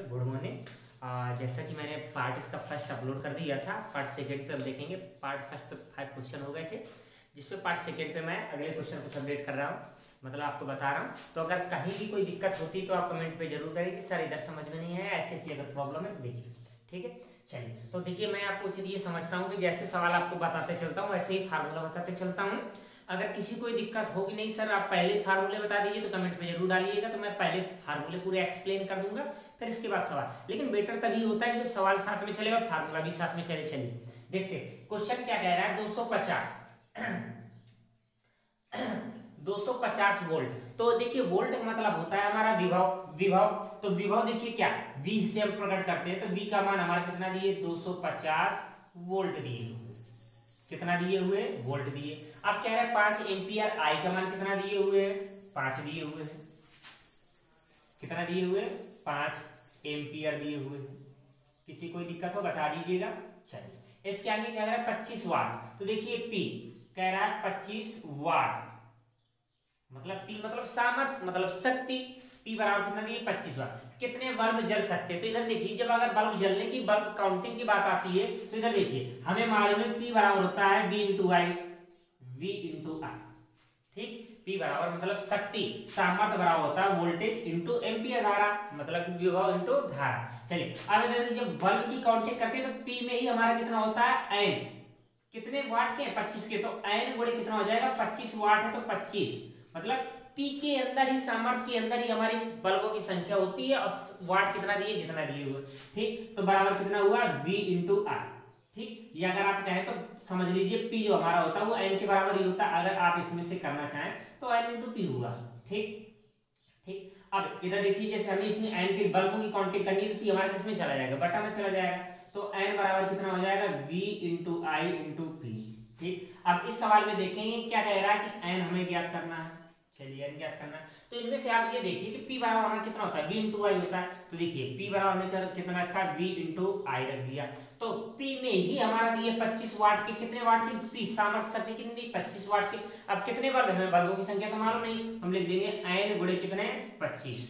Good morning. जैसा कि मैंने पार्ट इसका फर्स्ट अपलोड कर दिया था, पार्ट सेकंड पे हम देखेंगे। पार्ट फर्स्ट पे 5 क्वेश्चन हो गए थे, जिसपे पार्ट सेकंड पे मैं अगले क्वेश्चन को सबमिट कर रहा हूँ, मतलब आपको बता रहा हूँ। तो अगर कहीं भी कोई दिक्कत होती तो आप कमेंट पे जरूर करें कि सर इधर समझ में नहीं है, ऐसी ऐसी अगर प्रॉब्लम है देखिए, ठीक है। चलिए, तो देखिए मैं आपको उचित ये समझता हूँ कि जैसे सवाल आपको बताते चलता हूँ वैसे ही फार्मूला बताते चलता हूँ। अगर किसी कोई दिक्कत होगी नहीं सर आप पहले फार्मूले बता दीजिए तो कमेंट में जरूर डालिएगा, तो मैं पहले फार्मूले पूरे एक्सप्लेन कर दूंगा, फिर इसके बाद सवाल। लेकिन बेटर तभी होता है जब सवाल साथ में चले और फार्मूला भी साथ में चले। चलिए देखते क्वेश्चन क्या कह रहा है। 250 वोल्ट। तो देखिए वोल्ट का मतलब होता है हमारा विभव। तो विभव देखिए क्या V से हम प्रकट करते हैं, तो V का मान हमारा कितना दिए 250 वोल्ट दिए, कितना दिए हुए वोल्ट दिए। अब कह रहे हैं 5 एम्पियर, I का मान कितना दिए हुए 5 दिए हुए हैं, कितना दिए हुए 5 एम्पियर दिए हुए हैं। किसी कोई दिक्कत हो बता दीजिएगा। चलिए इसके आगे कह रहा है 25 वाट। तो देखिए P कह रहा है 25 वाट, मतलब P मतलब सामर्थ्य मतलब शक्ति। P बराबर कितना दिए 25 वाट। कितने बल्ब जल सकते हैं, तो इधर देखिए जब अगर बल्ब जलने की बल्ब काउंटिंग की बात आती है तो इधर देखिए हमें मालूम है P बराबर होता है V इंटू आई, ठीक। P बराबर मतलब शक्ति, सामर्थ्य बराबर होता है वोल्टेज इंटू एम्पियर धारा, मतलब विभव इंटू धारा। चलिए अब इधर जब बल्ब की काउंटिंग करते हैं तो P में ही हमारा कितना होता है N, कितने वाट के 25 के, तो N गुणे कितना हो जाएगा 25 वाट है तो 25, मतलब P के अंदर ही सामर्थ्य के अंदर ही हमारी बल्बों की संख्या होती है और वाट कितना दिए जितना दिए हुए, ठीक। तो बराबर कितना हुआ V इंटू आर, ठीक। ये अगर आप कहें तो समझ लीजिए P जो हमारा होता है वो N के बराबर ही होता है। अगर आप इसमें से करना चाहें तो N इंटू P हुआ, ठीक। अब इधर देखिए जैसे हमें इसमें N के बल्बों की काउंटिंग करनी है तो P हमारे किसमें चला जाएगा, बटा में चला जाएगा। तो N बराबर कितना हो जाएगा V इंटू आई इंटू P, ठीक। अब इस सवाल में देखेंगे क्या कह रहा है कि N हमें ज्ञात करना है। चलिए N ज्ञात करना है, तो इनमें से आप ये देखिए कि P बराबर हमारा कितना होता है V इंटू आई होता है। तो देखिए P बराबर हमने कितना रखा V इंटू आई रख दिया। तो P में ही हमारा दिए 25 वाट के, कितने वाट की P सामर्थ्य शक्ति कितनी दी 25 वाट की। अब कितने बल्ब हमें बल्बों की संख्या तो मालूम नहीं, हम लिख देंगे N गुणे कितने 25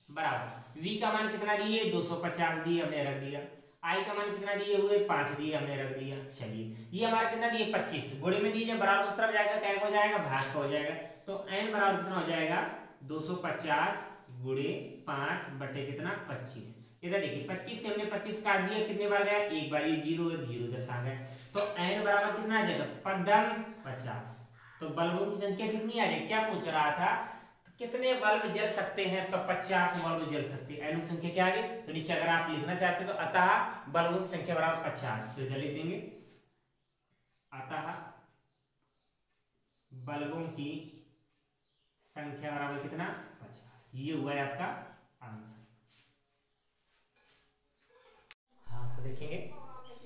बराबर V का मान कितना दिए 250 दिए हमने रख दिया, I का मान कितना दिए हुए 5 दिए हमने रख दिया। चलिए ये हमारा कितना दिए 25 गुणे में दीजिए, बराबर उस तरफ जाएगा क्या हो जाएगा भाग हो जाएगा। तो N बराबर कितना हो जाएगा 250 गुणे 5 बटे कितना 25। इधर देखिए 25 से हमने 25 काट दिया, कितने बार गया एक बार, ये 0 10 आ गया। तो N बराबर कितना आ जाएगा पदम 50। तो बल्बों की संख्या कितनी आ जाएगी, क्या पूछ रहा था कितने बल्ब जल सकते हैं, तो 50 बल्ब जल सकते हैं। एन की संख्या क्या आ गई, तो नीचे अगर आप लिखना चाहते तो अतः बल्बों की संख्या बराबर 50, तो इधर लिख देंगे अतः बल्बों की संख्या बराबर कितना 50। ये हुआ है आपका आंसर। हाँ तो देखेंगे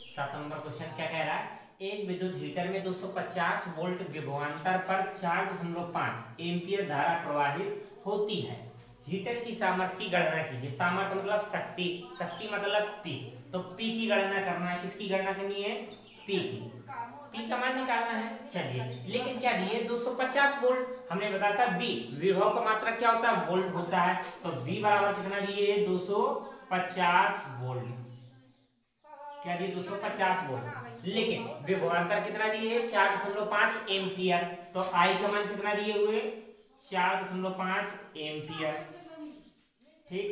7 नंबर क्वेश्चन क्या कह रहा है। एक विद्युत हीटर में 250 वोल्ट विभवांतर पर 4.5 एम्पियर धारा प्रवाहित होती है। हीटर की सामर्थ्य की गणना कीजिए। सामर्थ्य मतलब शक्ति, शक्ति मतलब P। तो P की गणना करना है, किसकी गणना करनी है P की, P का मान निकालना है। चलिए लेकिन क्या दिए 250 वोल्ट, हमने बताया था V विभव का मात्रा क्या होता है वोल्ट होता है। तो V बराबर कितना दिए 250 वोल्ट, क्या दिए 250 वोल्ट, लेकिन विभवांतर कितना दिए 4.5 एम्पियर। तो I का मान कितना दिए हुए 4.5 एम्पियर, ठीक,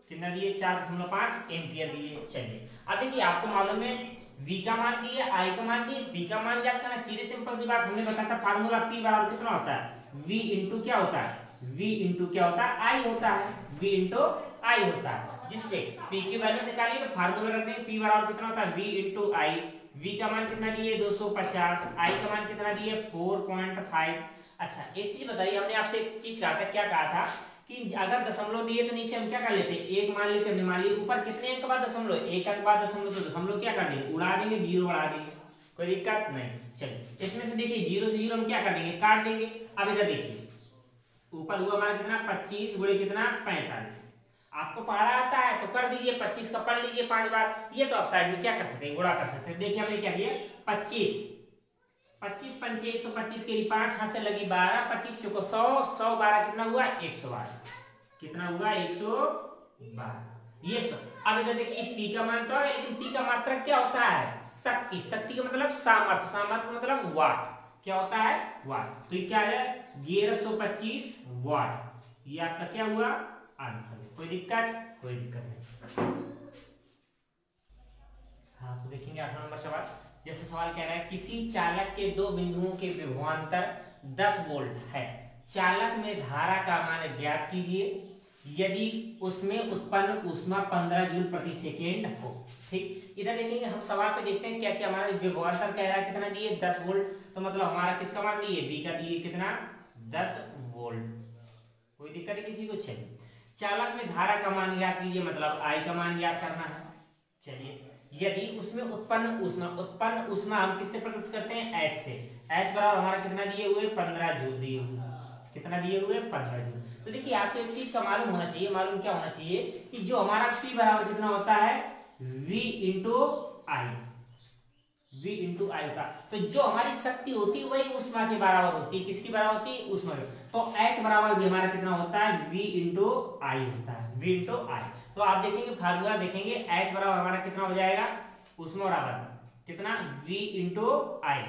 कितना दिए 4.5 एम्पियर दिए। चलिए अब देखिए आपको मालूम है V का मान दिए I का मान दिए, P का मान ज्ञात करना। सीधे सिंपल सी बात, हमने बताया था फार्मूला P बराबर कितना होता है V इंटू क्या होता है, V इंटू क्या होता है I होता है, V इंटू I होता है। जिसपे P की वैल्यू निकालिए तो फार्मूला रख देंगे P बराबर कितना होता है V इंटू I। V का मान कितना दिए 250, I का मान कितना दिए 4.5। अच्छा एक चीज बताइए, हमने आपसे एक चीज कहा था, क्या कहा था कि अगर दशमलव दिए तो नीचे हम क्या कर लेते एक मान लेते, हमने मान लिया ऊपर कितने अंक के बाद दशमलव, एक अंक बाद दशमलव, तो दशमलव क्या कर देंगे उड़ा देंगे, 0 बढ़ा देंगे, कोई दिक्कत नहीं। चलिए इसमें से देखिए 0 से 0 हम क्या कर देंगे काट देंगे। अब इधर देखिए ऊपर हुआ हमारा कितना 25 गुणे कितना 45। आपको पढ़ा आता है तो कर दीजिए, 25 का पढ़ लीजिए 5 बार। ये तो आप साइड में क्या कर सकते हैं गुणा कर सकते हैं। देखिए हमने क्या किया 25 25 पंचे 125 के लिए 5 हाथ से लगी 12, 25 चौको 100, 100 12 कितना हुआ 112, कितना हुआ 112। ये अब इधर देखिए पी का मान तो आ गया, लेकिन पी का मात्रक क्या होता है? शक्ति। शक्ति का मतलब सामर्थ्य, सामर्थ्य का मतलब वाट। क्या होता है? वाट। तो ये क्या है? 1125 वाट। ये आपका क्या हुआ? आंसर। कोई दिक्कत? कोई दिक्कत नहीं। हाँ तो देखेंगे 8 नंबर सवाल। जैसे सवाल कह रहा है किसी चालक के दो बिंदुओं के विभवांतर 10 वोल्ट है, चालक में धारा का मान ज्ञात कीजिए यदि उसमें उत्पन्न ऊष्मा 15 जूल प्रति सेकेंड हो। ठीक, इधर देखेंगे हम सवाल पे देखते हैं क्या क्या हमारा विभवांतर कह रहा है, कितना दिए? 10 वोल्ट। तो मतलब हमारा किसका मान दिए? बी का दिए कितना? 10 वोल्ट। कोई दिक्कत है किसी को? चलिए, चालक में धारा का मान ज्ञात कीजिए, मतलब आई का मान ज्ञात करना है। चलिए, यदि उसमें उत्पन्न ऊष्मा हम किससे प्रकट करते हैं? एच से। एच बराबर हमारा कितना दिए हुए? 15 जूल दिए हुए। कितना दिए हुए? 15 जूल। तो देखिए आपको एक चीज का मालूम होना चाहिए। मालूम क्या होना चाहिए? कि जो हमारा P बराबर कितना होता है? V इंटू आई। V इंटू आई होता है। तो जो हमारी शक्ति होती है वही ऊष्मा के बराबर होती है। किसकी बराबर होती है? ऊष्मा की। तो H बराबर भी हमारा कितना होता है? V इंटू आई होता है। V इंटू आई। तो आप देखेंगे फार्मूला देखेंगे, H बराबर हमारा कितना हो जाएगा? ऊष्मा बराबर कितना? V इंटू आई।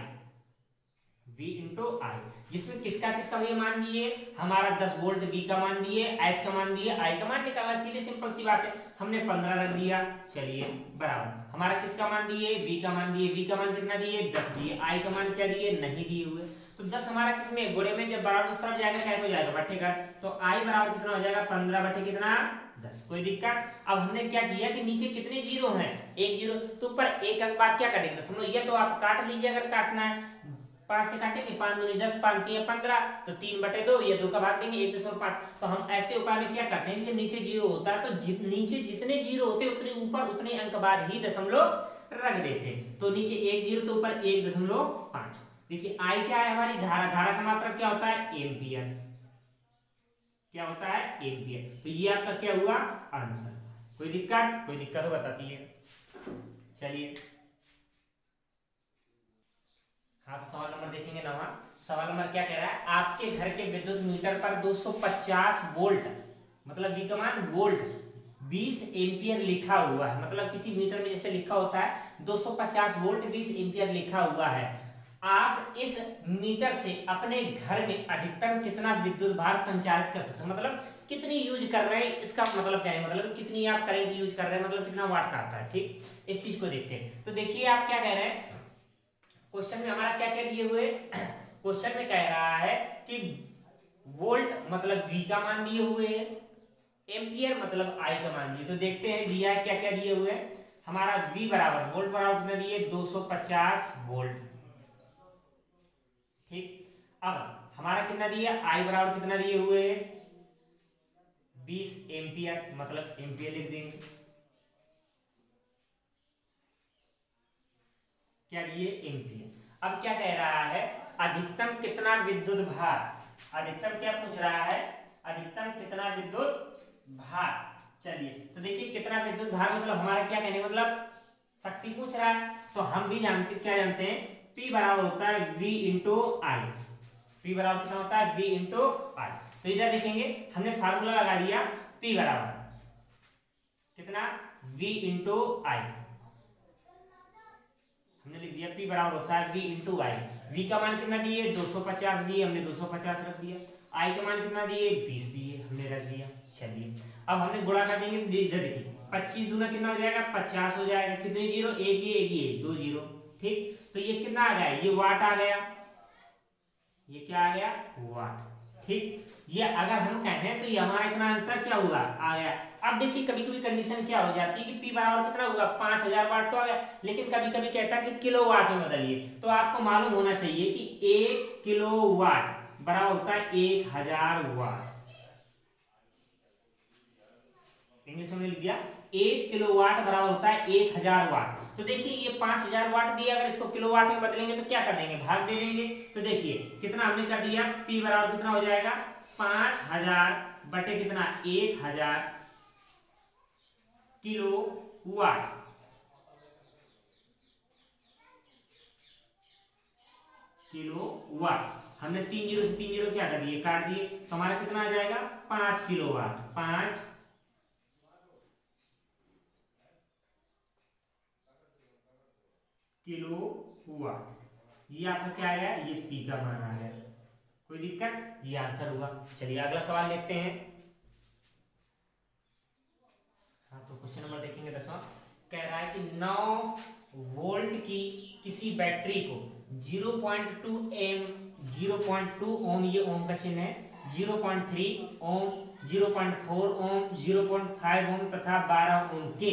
V इंटू आई, जिसमें किसका किसका भी मान दिए? हमारा 10 वोल्ट V का मान दिए, H का मान दिए, I का मान निकालना। सीधे सिंपल सी बात है, हमने 15 रख दिया। चलिए, बराबर हमारा किसका मान दिए? V का मान दिए। V का मान कितना दिए? 10 दिए। I का मान क्या दिए? नहीं दिए हुए। तो 10 हमारा किसमें? गुणे में। जब बराबर उस तरफ जाएगा क्या हो जाएगा? बट्टे का। तो I बराबर कितना हो जाएगा? 15 बट्टे कितना? 10। कोई दिक्कत? अब हमने क्या किया कि नीचे कितने जीरो हैं? एक जीरो। तो ऊपर एक अंक बाद क्या करेंगे? दशमलव। ये तो आप काट लीजिए अगर काटना है। 5 से काटेंगे, 5 दूनी 10, 5 3 15, तो 3/2, ये 2 का भाग देंगे 1.5। तो हम ऐसे उपाय में क्या करते हैं कि जब नीचे जीरो होता है तो नीचे जितने जीरो होते हैं उतने ऊपर उतने अंक बाद ही दशमलव रख देते हैं। तो नीचे 1 जीरो तो ऊपर 1.5। देखिए आई क्या है? हमारी धारा। धारा का मात्रक क्या होता है? एम्पियर। क्या होता है? एम्पियर। तो ये आपका क्या हुआ? आंसर। कोई दिक्कत? कोई दिक्कत हो बताती है। चलिए, हाँ तो सवाल नंबर देखेंगे 9। सवाल नंबर क्या कह रहा है? आपके घर के विद्युत मीटर पर 250 वोल्ट, मतलब V का मान वोल्ट, 20 एम्पियर लिखा हुआ है। मतलब किसी मीटर में जैसे लिखा होता है 250 वोल्ट 20 एम्पियर लिखा हुआ है। आप इस मीटर से अपने घर में अधिकतम कितना विद्युत भार संचारित कर सकते हैं? मतलब कितनी यूज कर रहे हैं, इसका मतलब क्या है? मतलब कितनी आप करंट यूज कर रहे हैं, मतलब कितना वाट का आता है। ठीक, इस चीज को देखते हैं। तो देखिए आप क्या कह रहे हैं क्वेश्चन में, हमारा क्या क्या दिए हुए? क्वेश्चन में कह रहा है कि वोल्ट मतलब V का मान दिए हुए हैं, एम्पियर मतलब I का मान दिए। तो देखते हैं दिया है क्या क्या दिए हुए हैं। हमारा V बराबर, वोल्ट बराबर कितना दिए? 250 वोल्ट। ठीक, अब हमारा कितना दिया? I बराबर कितना दिए हुए? 20 एम्पियर, मतलब एम्पियर लिख देंगे। क्या दिए? एम्पियर। अब क्या कह रहा है? अधिकतम कितना विद्युत भार। अधिकतम क्या पूछ रहा है? अधिकतम कितना विद्युत भार। चलिए, तो देखिए कितना विद्युत भार मतलब हमारा क्या कहने मतलब शक्ति पूछ रहा है। तो हम भी जानते, क्या जानते हैं? P बराबर होता है V इंटू आई। P बराबर कितना होता है? V इंटू आई। तो इधर देखेंगे हमने फार्मूला लगा दिया, P बराबर कितना? V इंटू आई। हमने लिख दिया P बराबर होता है V इंटू आई। V का मान कितना दिए? 250 दिए, हमने 250 रख दिया। I का मान कितना दिए? 20 दिए, हमने रख दिया। चलिए, अब हमने गुणा कर देंगे। इधर देखिए 25 दूना कितना हो जाएगा? 50 हो जाएगा। कितने जीरो? एक ही एक, 2 जीरो। ठीक, तो ये कितना आ गया? ये वाट आ गया। ये क्या आ गया? वाट। ठीक, ये अगर हम कहें तो ये हमारा इतना आंसर क्या हुआ? आ गया। अब देखिए कभी कभी कंडीशन क्या हो जाती है कि P बराबर कितना हुआ? 5000 वाट तो आ गया, लेकिन कभी कभी कहता है कि किलो वाट में बदलिए। तो आपको मालूम होना चाहिए कि 1 किलो वाट बराबर होता है 1000 वाट। इंग्लिश में लिख दिया 1 किलोवाट बराबर होता है 1000 वाट। तो देखिए ये 5000 वाट दिया, अगर इसको किलोवाट में बदलेंगे तो क्या कर देंगे? भाग दे देंगे। तो देखिए कितना हमने कर दिया? P बराबर कितना हो जाएगा? 5000 बटे कितना? 1000 किलो वाट। Kilo watt. हमने 3 जीरो से 3 जीरो क्या कर दिए? काट दिए। तो हमारा कितना आ जाएगा? 5 किलो वाट। 5 किलो हुआ। ये आपका क्या आ गया, ये पी का मान आ गया। कोई दिक्कत, ये आंसर हुआ। चलिए अगला सवाल देखते हैं। हाँ तो क्वेश्चन नंबर देखेंगे 10वां। कह रहा है कि 9 वोल्ट की किसी बैटरी को 0.2 ओम, ये ओम का चिन्ह है, 0.3 ओम, 0.4 ओम, 0.5 ओम तथा 12 ओम के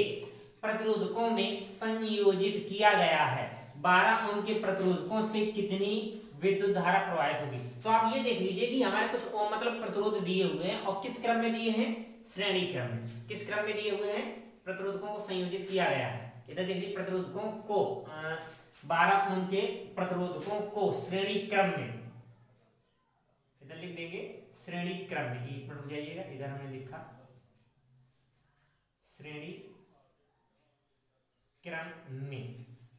प्रतिरोधकों में संयोजित किया गया है। 12 ओम के प्रतिरोधकों से कितनी विद्युत धारा प्रवाहित होगी। तो आप ये देख लीजिए कि हमारे कुछ ओम मतलब प्रतिरोध दिए हुए हैं और किस क्रम में दिए हैं, श्रेणी क्रम में। किस क्रम में दिए हुए हैं, प्रतिरोधकों को संयोजित किया गया है। इधर देखिए प्रतिरोधकों को 12 ओम के प्रतिरोधकों को श्रेणी क्रम में, इधर लिख देंगे श्रेणी क्रम में। एक मिनट रुक जाइएगा, इधर हमने लिखा श्रेणी क्रम में,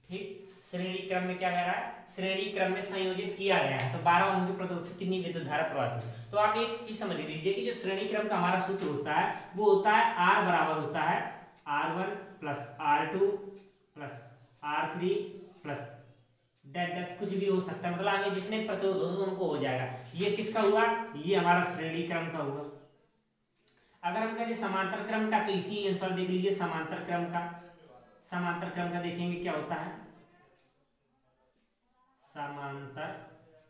ठीक। श्रेणी क्रम में क्या कह रहा है, श्रेणी क्रम में संयोजित किया गया है। तो 12 ओम के प्रतिरोध से कितनी विद्युत धारा प्रवाहित होगी। तो आप एक चीज समझ लीजिए कि जो श्रेणी क्रम का हमारा सूत्र होता है वो होता है R बराबर होता है R1 plus R2 plus R3 plus dash कुछ भी हो सकता है, मतलब आगे जितने प्रतिरोध होंगे उनको हो जाएगा। ये किसका हुआ, ये हमारा श्रेणी क्रम का हुआ। अगर हम कहते समांतर क्रम का, तो इसी आंसर देख लीजिए समांतर क्रम का। समांतर क्रम का देखेंगे क्या होता है, समांतर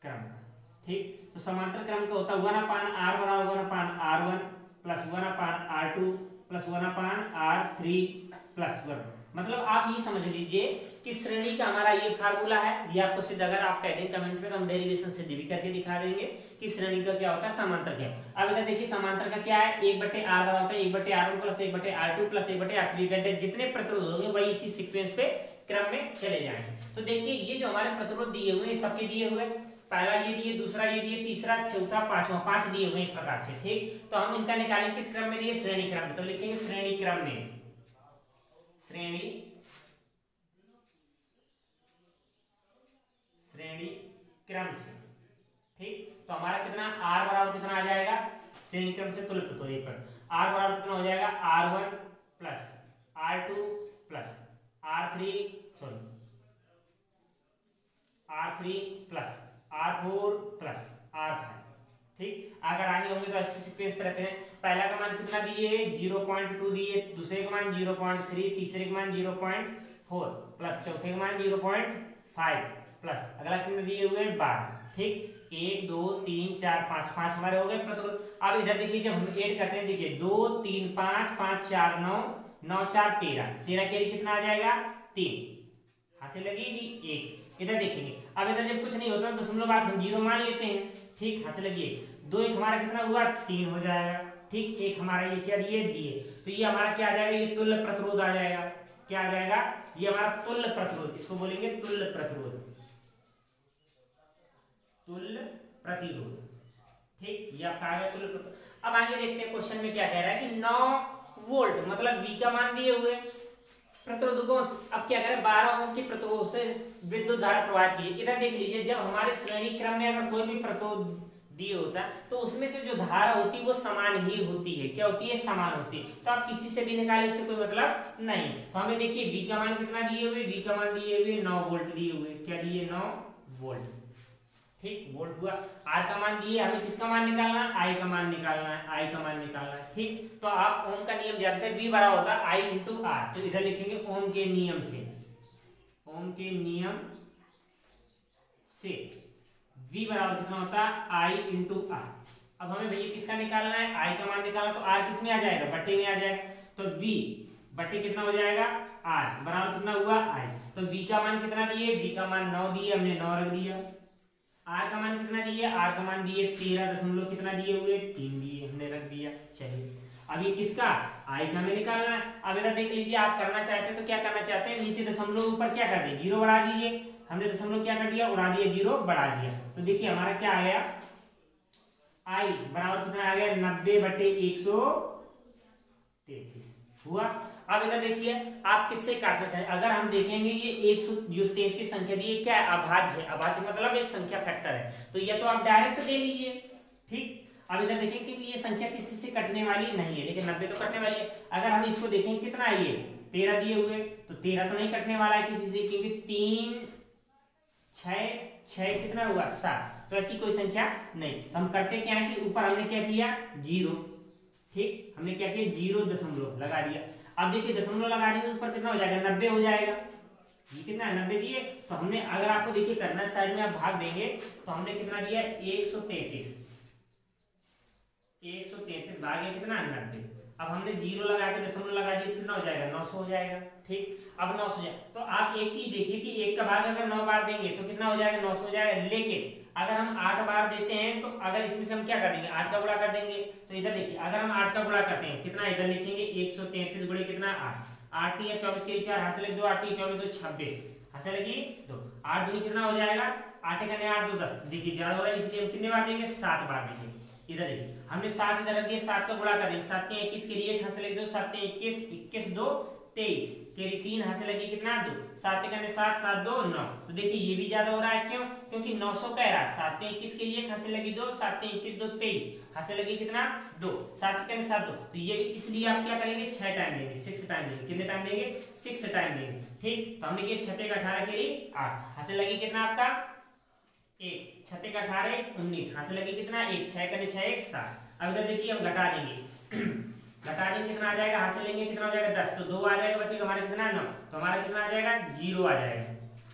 क्रम का, ठीक। तो समांतर क्रम का होता है 1/r बराबर 1/r1 plus 1/r2 plus 1/r3 plus 1। मतलब आप ये समझ लीजिए कि श्रेणी का हमारा ये फार्मूला है। ये आपको सिद्ध अगर आप कह दें कमेंट में तो हम डेरिवेशन सिद्ध भी करके दिखा देंगे कि श्रेणी का क्या होता है, समांतर क्या। अब इधर देखिए समांतर का क्या है, 1/r बराबर होता है 1/r1 plus 1/r2 plus 1/r3। जितने प्रतिरोध होंगे वही इसी सीक्वेंस पे क्रम में चले जाएंगे। तो देखिए ये जो हमारे प्रतिरोध दिए हुए हैं सबके दिए हुए, पहला ये दिए, दूसरा ये दिए, तीसरा चौथा पांचवा, 5 दिए हुए एक प्रकार से, ठीक। तो हम इनका निकालेंगे किस क्रम में दिए, श्रेणी क्रम में। तो लिखेंगे श्रेणी क्रम में, श्रेणी क्रम से, ठीक। तो हमारा कितना R बराबर कितना आ जाएगा, श्रेणी क्रम से तुल्य प्रतिरोध पर R बराबर कितना हो जाएगा, R1 plus R2 plus R3 plus R4 plus R5, ठीक। अगर आगे होंगे तो ऐसे सीक्वेंस पे रहते हैं। पहला का मान कितना दिए, 0.2 दिए, दूसरे का मान 0.3, तीसरे का मान 0.4 प्लस चौथे का मान 0.5 प्लस अगला कितने दिए हुए 12, ठीक। 1 2 3 4 5 हमारे हो गए प्रतिरोध। अब इधर देखिए जब हम ऐड करते हैं, देखिए 2 3 5 5 4 9 9 4 13 के लिए कितना आ जाएगा 3, हाथ से लगेगी 1। इधर देखेंगे अब इधर जब कुछ नहीं होता तो दशमलव बाद हम 0 मान लेते हैं, ठीक। हाथ से लगिए 2 1 हमारा कितना हुआ 3 हो जाएगा, ठीक। एक हमारा ये क्या दिए, तो ये हमारा क्या आ जाएगा, ये तुल्य प्रतिरोध आ जाएगा। क्या आ जाएगा, ये हमारा तुल्य प्रतिरोध, इसको बोलेंगे तुल्य प्रतिरोध, तुल्य प्रतिरोध, ठीक। ये आपका आ गया तुल्य प्रतिरोध। अब आगे देखते हैं क्वेश्चन में क्या कह रहा है कि 9 वोल्ट मतलब V का मान दिए हुए प्रतिरोधकों, अब क्या करें 12 ओम के प्रतिरोध से विद्युत धारा प्रवाहित की। इधर देख लीजिए जब हमारे श्रेणी क्रम में अगर कोई भी प्रतिरोध दिए होता है तो उसमें से जो धारा होती है वो समान ही होती है। क्या होती है, समान होती है। तो आप किसी से भी निकाले उससे कोई मतलब नहीं। तो हमें देखिए V का मान कितना दिए हुए, V का मान दिए हुए 9 वोल्ट दिए हुए, क्या दिए 9 वोल्ट, ठीक। वोल्ट हुआ। R का मान दिए, हमें किसका मान निकालना है, I का मान निकालना है, I का मान निकालना है, ठीक। तो आप ओम का नियम जानते हैं, V बराबर होता है I इंटू R। तो इधर लिखेंगे ओम के नियम से, ओम के नियम से V बराबर कितना होता है I इंटू R। अब हमें भैया किसका निकालना है, I का मान निकालना, तो R किस में आ जाएगा, बट्टे में आ जाएगा। तो V बट्टे कितना हो जाएगा R बराबर कितना हुआ I। तो V का मान कितना दिए, V का मान 9 दिए, हमने 9 रख दिया। R का मान कितना दिए, R का मान दिए 13 दशमलव कितना दिए हुए 3 दिए, हमने रख दिया। चलिए अब ये किसका, I का हमें निकालना है। अब इधर देख लीजिए आप करना चाहते हैं तो क्या करना चाहते हैं, नीचे दशमलव ऊपर क्या कर दिए 0 बढ़ा दीजिए। हमने दशमलव क्या कर दिया, उड़ा दिया, 0 बढ़ा दिया। तो देखिए हमारा क्या आ गया, I बराबर कितना आ गया 90/133 हुआ। अब इधर देखिए आप किससे काटना चाहिए, अगर हम देखेंगे ये 133 की संख्या दी है, क्या है, अभाज्य है। अभाज्य मतलब एक संख्या फैक्टर है, तो ये तो आप डायरेक्ट दे लीजिए, ठीक। अब इधर देखें कि ये संख्या किसी से कटने वाली नहीं है, लेकिन 90 तो कटने वाली है। अगर हम इसको देखें कितना है, ये 13 दिए हुए, तो 13 तो नहीं कटने वाला है किसी से, क्योंकि 3 6 6 कितना हुआ 7, तो ऐसी कोई संख्या नहीं। तो हम करते क्या है कि ऊपर हमने क्या किया 0, ठीक, हमने क्या किया 0 दशमलव लगा दिया। अब देखिए दशमलव लगा दिए ऊपर कितना हो जाएगा 90 हो जाएगा, ये कितना है 90 दिए। तो हमने अगर आपको देखिए करना है साइड में आप भाग देंगे तो हमने कितना दिया 133 भागे कितना 90। अब हमने 0 लगा के दशमलव लगा दिया तो कितना हो जाएगा 900 हो जाएगा, ठीक। अब 900 हो जाएगा, तो आप एक चीज देखिए कि 1 का भाग अगर 9 बार देंगे तो कितना हो जाएगा 900 हो जाएगा। लेकिन अगर हम 8 बार देते हैं तो अगर इसमें से हम क्या कर देंगे 8 का गुणा कर देंगे। तो इधर देखिए अगर हम 8 का गुणा करते हैं कितना इधर लिखेंगे 133 गुणे कितना 8, 8 3 24 के 4 हाथ से लिख दो, 8 3 24 2 26 हाथ से लगी 2, 8 दूनी कितना हो जाएगा 8 का 8 2 10। देखिए ज्यादा हो रहा है इसलिए हम कितने बार देंगे 7 बार देंगे। इधर देखिए हमने 7 इधर रख दिए, 7 का गुणा कर देंगे, 7 3 21 के लिए 1 हाथ से लिख दो, 7 3 21 21 2 23 केरी 3 हाथ से लगी कितना 2, 7 करने 7 7 2 9। तो देखिए ये भी ज्यादा हो रहा है, क्यों, क्योंकि 900 कह रहा है, 7 21 के लिए 1 हाथ से लगी 2, 7 21 2 23 हाथ से लगी कितना 2, 7 करने 7 2। तो ये भी इसलिए आप क्या करेंगे 6 टाइम लेंगे, 6 टाइम लेंगे, कितने टाइम लेंगे 6 टाइम लेंगे, ठीक। तो हमने किया 6 का 18 केरी 8 हाथ से लगी कितना आपका 1, 6 का 18 19 हाथ से लगी कितना 1, 6 करने 6 1 7। अब इधर देखिए हम घटा देंगे घटा देंगे कितना आ जाएगा, हाथ से लेंगे कितना हो जाएगा 10, तो 2 आ जाएगा बच्चे हमारा कितना 9, तो हमारा कितना आ जाएगा 0 आ जाएगा,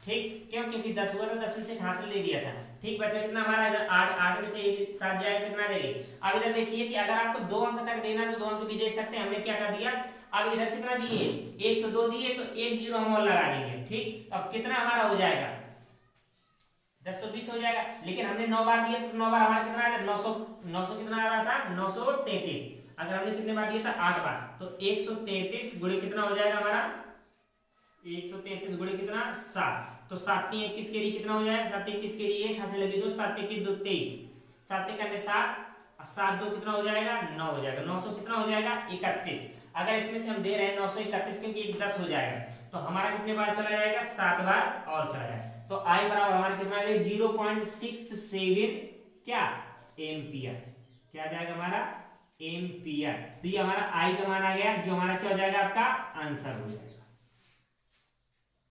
ठीक। क्यों, क्योंकि 10 हुआ था 10 में से हासिल ले दिया था, ठीक। बच्चा कितना हमारा इधर 8, 8 में से 1 7 जाएगा कितना आ जाएगा। अब इधर देखिए कि अगर आपको 2 अंक तक देना है तो 2 अंक भी दे सकते हैं, हमने क्या कर दिया अब इधर कितना दिए 102 दिए तो 1 0 हम और लगा देंगे, ठीक। अब कितना हमारा हो जाएगा 1020 हो जाएगा। लेकिन हमने 9 बार दिया तो 9 बार हमारा कितना आया 900 कितना आ रहा था 933। अगर हमने कितने बार दिया था 8 बार, तो 133 गुणे कितना हो जाएगा हमारा 133 गुणे कितना 7, तो 7 3 21 के लिए कितना हो जाएगा 7 21 के लिए 1 हाथ से लगी 2, 7 21 2 23 7 करने 7 7 2 कितना हो जाएगा 9 हो जाएगा, 900 कितना हो जाएगा 31। अगर इसमें से हम दे रहे हैं 931 क्योंकि 1 10 हो जाएगा, तो हमारा कितने बार चला जाएगा 7 बार और चला जाएगा। तो आई बराबर हमारा कितना आ जाएगा 0.67 क्या एम्पियर, क्या आ जाएगा हमारा एम्पियर। तो ये हमारा आई का मान आ गया, जो हमारा क्या हो जाएगा आपका आंसर हो जाएगा।